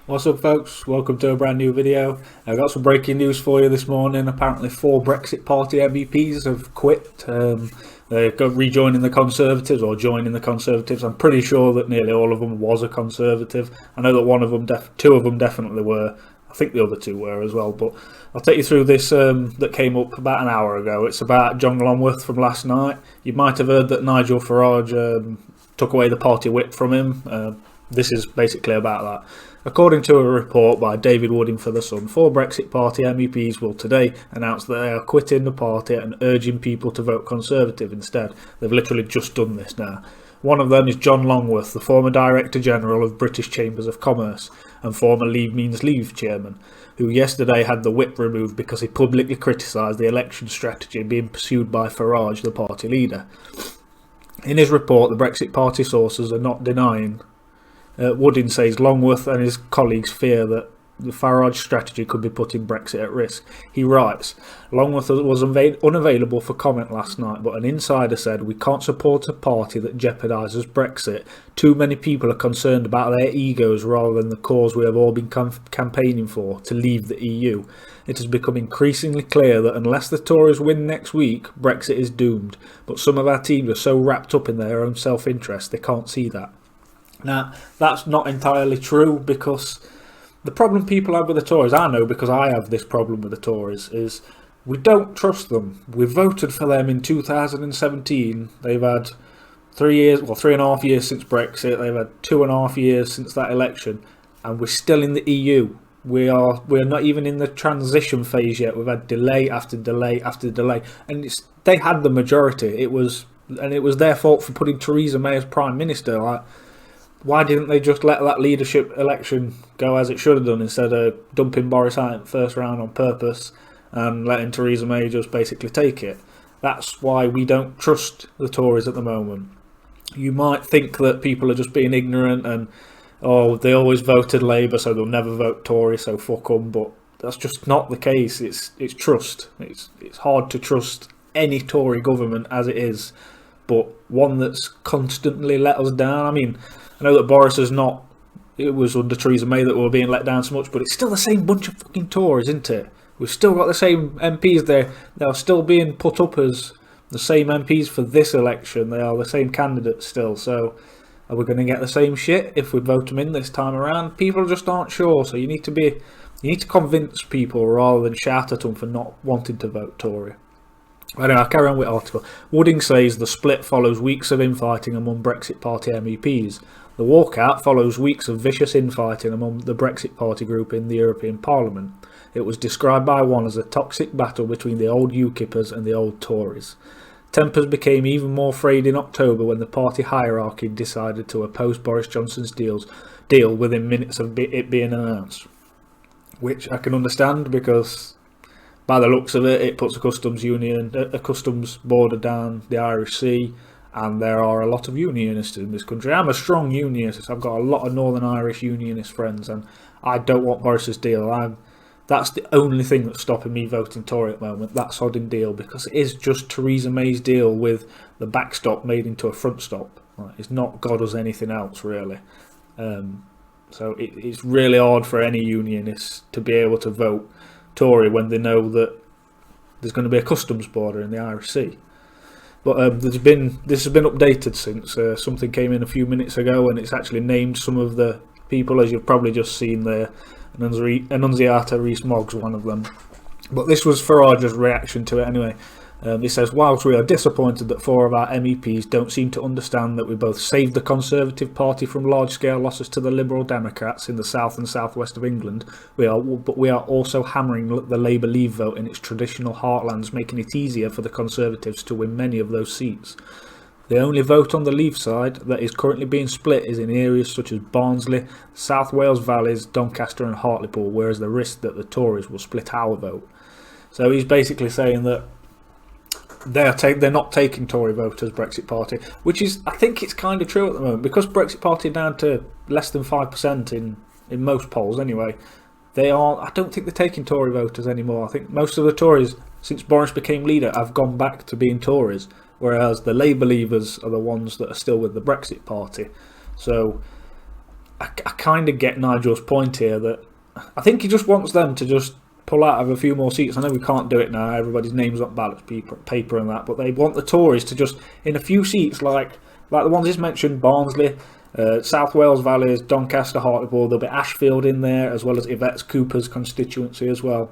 What's up, folks? Welcome to a brand new video. I've got some breaking news for you this morning. Apparently 4 Brexit Party MEPs have quit. They're rejoining the Conservatives or joining the Conservatives. I'm pretty sure that nearly all of them was a Conservative. I know that one of them, two of them definitely were. I think the other two were as well. But I'll take you through this that came up about an hour ago. It's about John Longworth from last night. You might have heard that Nigel Farage took away the party whip from him. This is basically about that. According to a report by David Wooding for The Sun, 4 Brexit Party MEPs will today announce that they are quitting the party and urging people to vote Conservative instead. They've literally just done this now. One of them is John Longworth, the former Director General of British Chambers of Commerce and former Leave Means Leave chairman, who yesterday had the whip removed because he publicly criticised the election strategy being pursued by Farage, the party leader. In his report, the Brexit Party sources are not denying Wooding says Longworth and his colleagues fear that the Farage strategy could be putting Brexit at risk. He writes, Longworth was unavailable for comment last night, but an insider said, "We can't support a party that jeopardises Brexit. Too many people are concerned about their egos rather than the cause we have all been campaigning for, to leave the EU. It has become increasingly clear that unless the Tories win next week, Brexit is doomed. But some of our teams are so wrapped up in their own self-interest, they can't see that." Now, that's not entirely true, because the problem people have with the Tories, I know because I have this problem with the Tories, is we don't trust them. We voted for them in 2017. They've had 3 years, well, 3.5 years since Brexit. They've had 2.5 years since that election, and we're still in the EU. We're not even in the transition phase yet. We've had delay after delay after delay, and they had the majority. It was their fault for putting Theresa May as Prime Minister. Why didn't they just let that leadership election go as it should have done, instead of dumping Boris out in the first round on purpose and letting Theresa May just basically take it? That's why we don't trust the Tories at the moment. You might think that people are just being ignorant and, they always voted Labour so they'll never vote Tory, so fuck them, but that's just not the case. It's trust. It's hard to trust any Tory government as it is, but one that's constantly let us down. I mean, I know that Boris is not, it was under Theresa May that we were being let down so much, but it's still the same bunch of fucking Tories, isn't it? We've still got the same MPs there. They are still being put up as the same MPs for this election. They are the same candidates still. So are we going to get the same shit if we vote them in this time around? People just aren't sure. So you need to convince people rather than shout at them for not wanting to vote Tory. Anyway, I'll carry on with the article. Wooding says the split follows weeks of infighting among Brexit Party MEPs. The walkout follows weeks of vicious infighting among the Brexit Party group in the European Parliament. It was described by one as a toxic battle between the old UKIPers and the old Tories. Tempers became even more frayed in October when the party hierarchy decided to oppose Boris Johnson's deal within minutes of it being announced. Which I can understand, because by the looks of it, it puts a customs border down the Irish Sea, and there are a lot of unionists in this country. I'm a strong unionist. I've got a lot of Northern Irish unionist friends, and I don't want Boris's deal. That's the only thing that's stopping me voting Tory at the moment, that sodding deal, because it is just Theresa May's deal with the backstop made into a front stop. It's not got us anything else, really. So it's really hard for any unionists to be able to vote Tory when they know that there's going to be a customs border in the Irish Sea. But this has been updated since something came in a few minutes ago, and it's actually named some of the people, as you've probably just seen there. Annunziata Rees-Mogg's one of them. But this was Farage's reaction to it anyway. He says, whilst we are disappointed that 4 of our MEPs don't seem to understand that we both saved the Conservative Party from large-scale losses to the Liberal Democrats in the south and southwest of England, we are also hammering the Labour Leave vote in its traditional heartlands, making it easier for the Conservatives to win many of those seats. The only vote on the Leave side that is currently being split is in areas such as Barnsley, South Wales Valleys, Doncaster and Hartlepool, whereas the risk that the Tories will split our vote. So he's basically saying that they're not taking Tory voters, Brexit Party, which is, I think it's kind of true at the moment, because Brexit Party are down to less than 5% in most polls anyway. I don't think they're taking Tory voters anymore. I think most of the Tories, since Boris became leader, have gone back to being Tories, whereas the Labour leavers are the ones that are still with the Brexit Party. So I kind of get Nigel's point here that I think he just wants them to just pull out of a few more seats. I know we can't do it now, everybody's name's on ballot paper and that, but they want the Tories to just, in a few seats like the ones he's mentioned, Barnsley, South Wales Valleys, Doncaster, Hartlepool, there'll be Ashfield in there, as well as Yvette Cooper's constituency as well,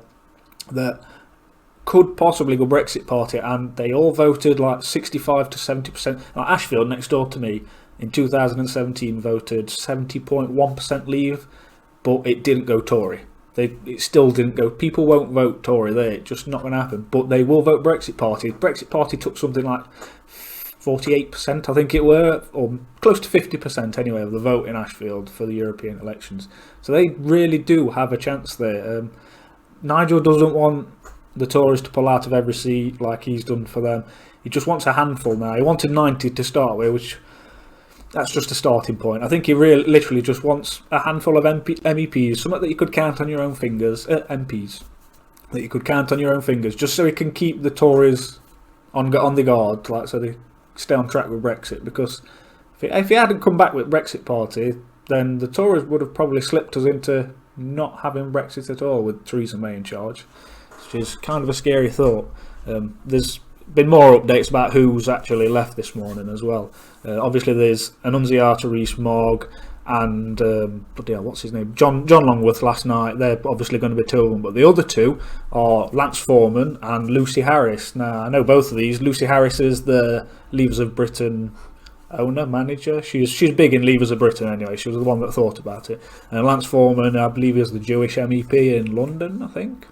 that could possibly go Brexit Party, and they all voted like 65 to 70%. Now, Ashfield, next door to me, in 2017 voted 70.1% Leave, but it didn't go Tory. It still didn't go. People won't vote Tory there. It's just not going to happen. But they will vote Brexit Party. Brexit Party took something like 48%, I think it were, or close to 50% anyway, of the vote in Ashfield for the European elections. So they really do have a chance there. Nigel doesn't want the Tories to pull out of every seat like he's done for them. He just wants a handful now. He wanted 90 to start with, which that's just a starting point. I think he literally just wants a handful of MEPs, something that you could count on your own fingers, MPs, that you could count on your own fingers, just so he can keep the Tories on the guard, like so they stay on track with Brexit. Because if he hadn't come back with Brexit Party, then the Tories would have probably slipped us into not having Brexit at all with Theresa May in charge, which is kind of a scary thought. There's been more updates about who's actually left this morning as well. Obviously there's Annunziata Rees-Mogg and what's his name, John Longworth last night. They're obviously going to be two of them, but the other two are Lance Foreman and Lucy Harris. Now I know both of these. Lucy Harris is the Leavers of Britain manager. She's big in Leavers of Britain anyway. She was the one that thought about it. And Lance Foreman, I believe, is the Jewish MEP in London, I think.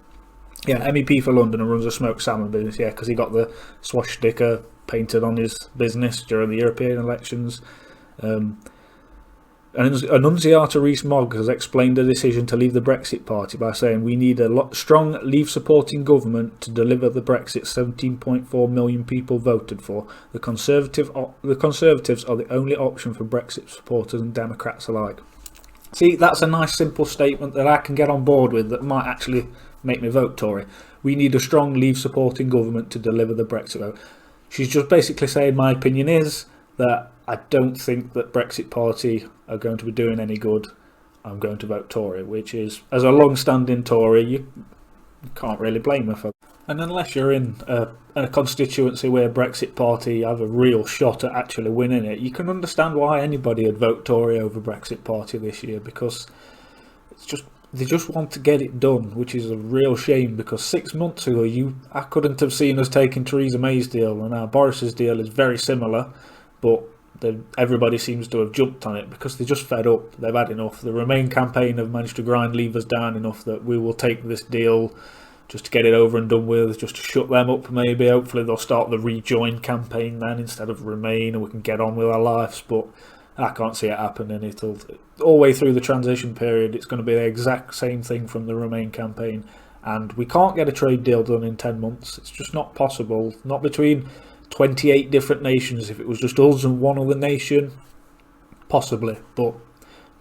Yeah, MEP for London, and runs a smoked salmon business, yeah, because he got the swastika painted on his business during the European elections. And Annunziata Rees-Mogg has explained the decision to leave the Brexit Party by saying, "We need a strong Leave-supporting government to deliver the Brexit 17.4 million people voted for. The Conservatives are the only option for Brexit supporters and Democrats alike." See, that's a nice simple statement that I can get on board with, that might actually make me vote Tory. We need a strong Leave-supporting government to deliver the Brexit vote. She's just basically saying, my opinion is that I don't think that Brexit Party are going to be doing any good. I'm going to vote Tory, which is, as a long-standing Tory, you can't really blame her for. And unless you're in a constituency where Brexit Party have a real shot at actually winning it, you can understand why anybody would vote Tory over Brexit Party this year, because it's just, they just want to get it done, which is a real shame, because 6 months ago I couldn't have seen us taking Theresa May's deal, and now Boris's deal is very similar, but everybody seems to have jumped on it because they're just fed up. They've had enough. The Remain campaign have managed to grind Leavers down enough that we will take this deal just to get it over and done with, just to shut them up maybe. Hopefully they'll start the Rejoin campaign then instead of Remain, and we can get on with our lives, but I can't see it happening. It'll all the way through the transition period, it's going to be the exact same thing from the Remain campaign, and we can't get a trade deal done in 10 months. It's just not possible. Not between 28 different nations. If it was just us and one other nation, possibly, but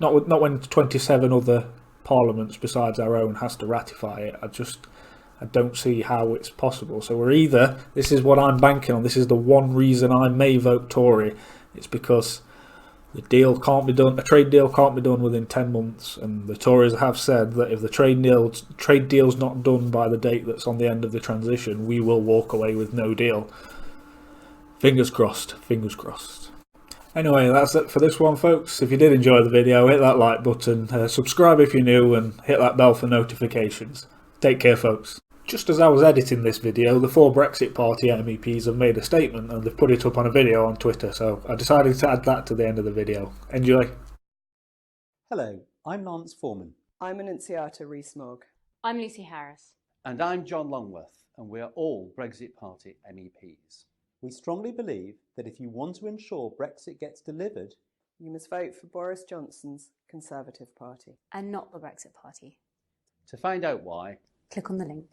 not when 27 other parliaments besides our own has to ratify it. I don't see how it's possible. So we're either, this is what I'm banking on, this is the one reason I may vote Tory, it's because the deal can't be done, a trade deal can't be done within 10 months, and the Tories have said that if the trade deal's not done by the date that's on the end of the transition, we will walk away with no deal. Fingers crossed, fingers crossed. Anyway, that's it for this one, folks. If you did enjoy the video, hit that like button, subscribe if you're new, and hit that bell for notifications. Take care, folks. Just as I was editing this video, the 4 Brexit Party MEPs have made a statement and they've put it up on a video on Twitter, so I decided to add that to the end of the video. Enjoy. Hello, I'm Lance Foreman. I'm Annunziata Rees-Mogg. I'm Lucy Harris. And I'm John Longworth, and we're all Brexit Party MEPs. We strongly believe that if you want to ensure Brexit gets delivered, You must vote for Boris Johnson's Conservative Party. And not the Brexit Party. To find out why, Click on the link.